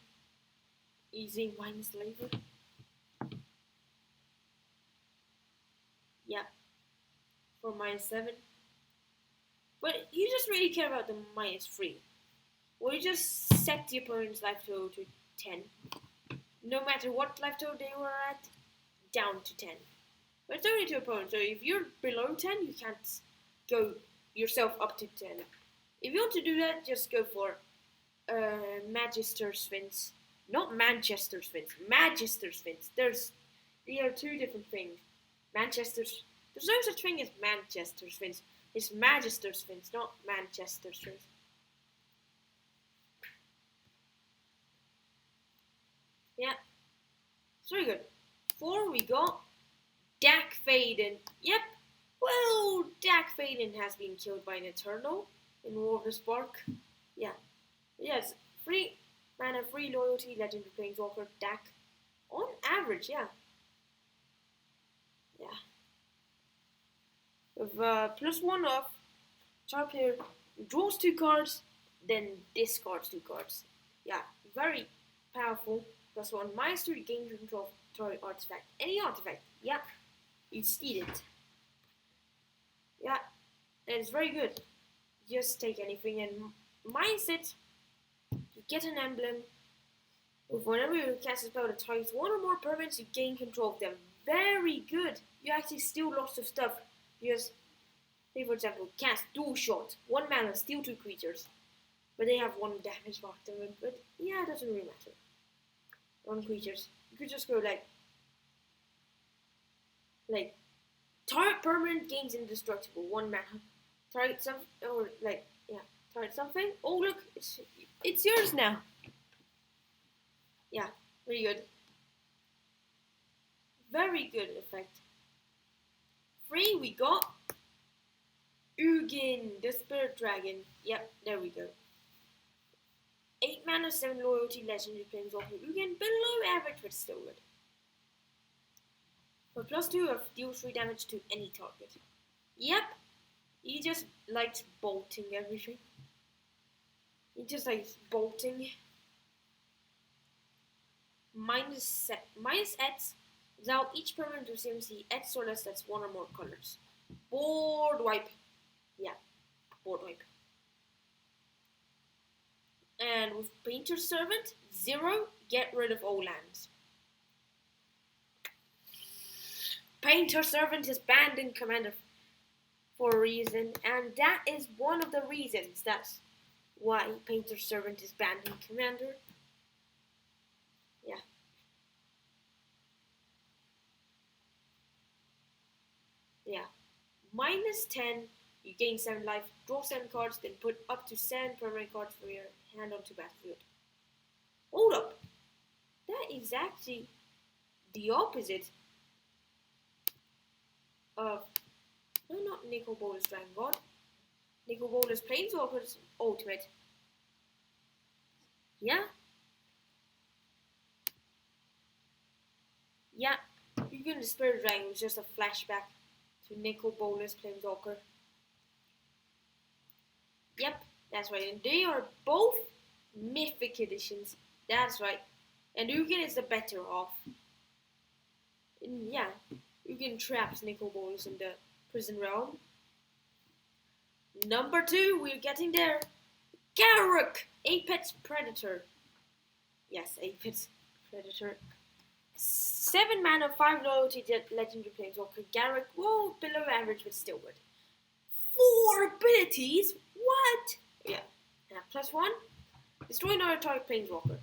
Easy Mindslaver. Yeah. For -7. But you just really care about the -3. Well, you just set the opponent's life total to 10. No matter what life total they were at, down to 10. But it's only to opponents, so if you're below 10, you can't go yourself up to 10. If you want to do that, just go for Magister Sphinx. Not Manchester Sphinx, Magister Sphinx. They are 2 different things. There's no such thing as Manchester Sphinx. It's Magister Sphinx, not Manchester Sphinx. Yeah, it's very good. 4, we got Dak Faden. Yep, well, Dak Faden has been killed by an Eternal in WarSpark. Yeah, yes, 3 mana, 3 loyalty, legendary planeswalker, Dak. On average, yeah. With +1 off, top player draws 2 cards, then discards 2 cards. Yeah, very powerful. +1, -3, gain control of target artifact. Any artifact, yeah, you steal it. Yeah, and it's very good. Just take anything and mindset. You get an emblem. Whenever you cast a spell that targets 1 or more permanents, you gain control of them. Very good. You actually steal lots of stuff. Just, say for example, cast Dual Shot. 1 mana, steal 2 creatures. But they have 1 damage marked on them. But yeah, it doesn't really matter. On creatures. You could just go like target permanent gains indestructible, 1 mana. Target target something. Oh look, it's yours now. Yeah, very good. Very good effect. 3, we got Ugin, the Spirit Dragon. Yep, there we go. 8 mana, 7 loyalty, legendary planeswalker. Ugin, below average, but still good. For +2 of deals 3 damage to any target. Yep, he just likes bolting everything. He just likes bolting. -X. Now each permanent with CMC X or less, that's 1 or more colors. Board wipe. Yeah, board wipe. And with Painter's Servant, 0, get rid of all lands. Painter's Servant is banned in Commander for a reason, and that is one of the reasons. That's why Painter's Servant is banned in Commander. Yeah. Yeah. -10, you gain 7 life, draw 7 cards, then put up to 7 permanent cards from your hand onto battlefield. Hold up! That is actually the opposite of... No, not Nicol Bolas Dragon God. Nicol Bolas PlanesWalkers Ultimate. Yeah? Yeah, you can the Spirit Dragon was just a flashback to Nicol Bolas Planeswalker. Yep, that's right, and they are both Mythic editions. That's right. And Ugin is the better of. And yeah, Ugin traps Nicol Bolas in the prison realm. Number 2, we're getting there. Garruk, Apex Predator. Yes, Apex Predator. 7 mana, 5 loyalty, legendary planeswalker. Garruk, whoa, below average, but still good. 4 abilities? What? Yeah. +1, destroy another target planeswalker.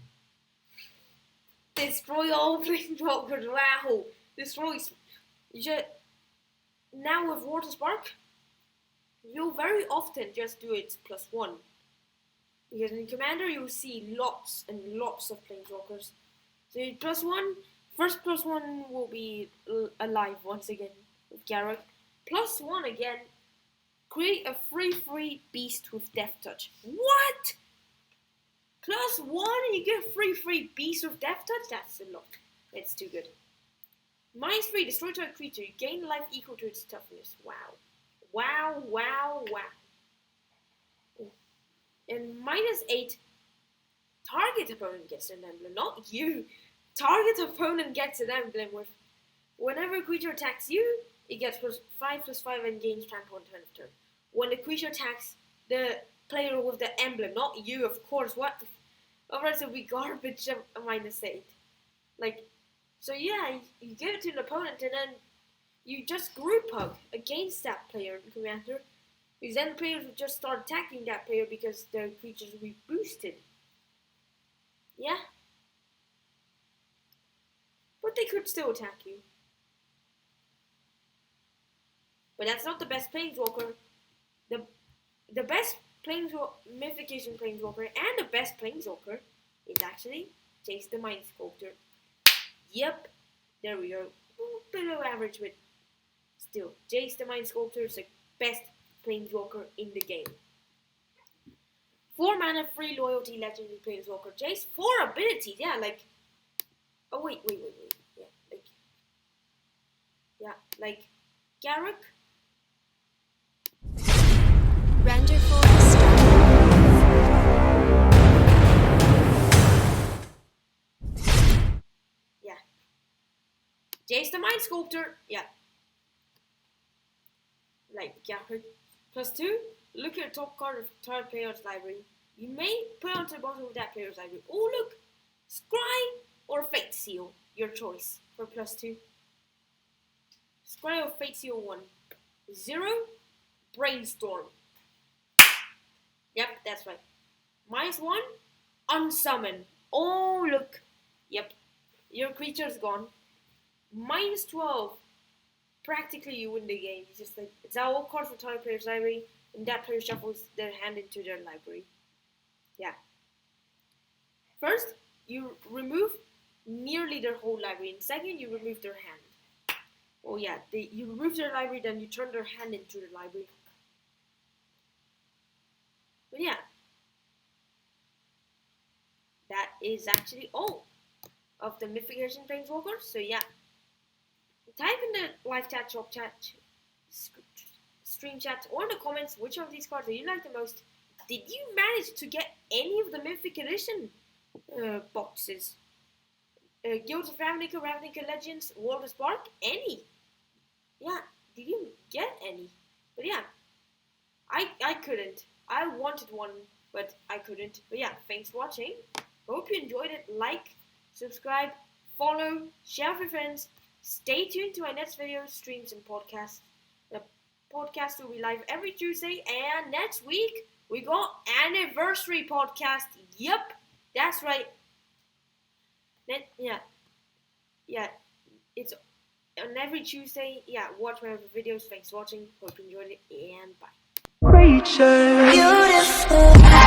Destroy all planeswalkers. Wow. Destroys. Now with WarSpark, you'll very often just do it +1. Because in Commander, you'll see lots and lots of planeswalkers. So +1, first +1 will be alive once again with Garruk. +1 again, create a free beast with Death Touch. What? +1, you get free beast with Death Touch? That's a lot. It's too good. -3, destroy target creature. You gain life equal to its toughness. Wow. Wow, wow, wow. And -8, target opponent gets an emblem. Not you. Target opponent gets an emblem with whenever a creature attacks you, it gets +5/+5 and gains trample on turn of turn. When the creature attacks the player with the emblem, not you, of course. What? Otherwise, it'll be garbage of a -8. Like, so yeah, you give it to an opponent and then you just group hug against that player in Commander. Because then the players would just start attacking that player because their creatures will be boosted. Yeah? But they could still attack you. But that's not the best planeswalker. The best Mythication planeswalker and the best planeswalker is actually Jace the Mind Sculptor. Yep, there we go. Below average, but still, Jace the Mind Sculptor is the best planeswalker in the game. 4 mana, 3 loyalty, legendary planeswalker. Jace, 4 abilities. Yeah, like. Oh wait. Yeah, like Garruk. Render forest. Yeah. Jace the Mind Sculptor. Yeah. Like Garruk. +2, look at the top card of target player's library. You may put onto the bottom of that player's library. Oh look! Scry or Fate Seal. Your choice for +2. Scry or Fate Seal 1. 0, Brainstorm. Yep, that's right. -1, Unsummon. Oh, look. Yep, your creature's gone. -12, practically you win the game. It's just like, it's all cards for target player's library, and that player shuffles their hand into their library. Yeah. First, you remove nearly their whole library, and second, you remove their hand. Oh yeah, you remove their library, then you turn their hand into the library. But yeah, that is actually all of the Mythication Planeswalkers. So yeah, type in the live chat, shop chat, stream chat, or in the comments which of these cards that you like the most. Did you manage to get any of the Mythic Edition boxes? Guilds of Ravnica, Ravnica Legends, WarSpark, any? Yeah, did you get any? But yeah, I couldn't. I wanted one but I couldn't. But yeah, thanks for watching. Hope you enjoyed it. Like, subscribe, follow, share with your friends. Stay tuned to our next videos, streams, and podcasts. The podcast will be live every Tuesday, and next week we got anniversary podcast. Yep, that's right. Yeah, it's on every Tuesday. Yeah, watch my other videos. Thanks for watching. Hope you enjoyed it, and bye. Beautiful.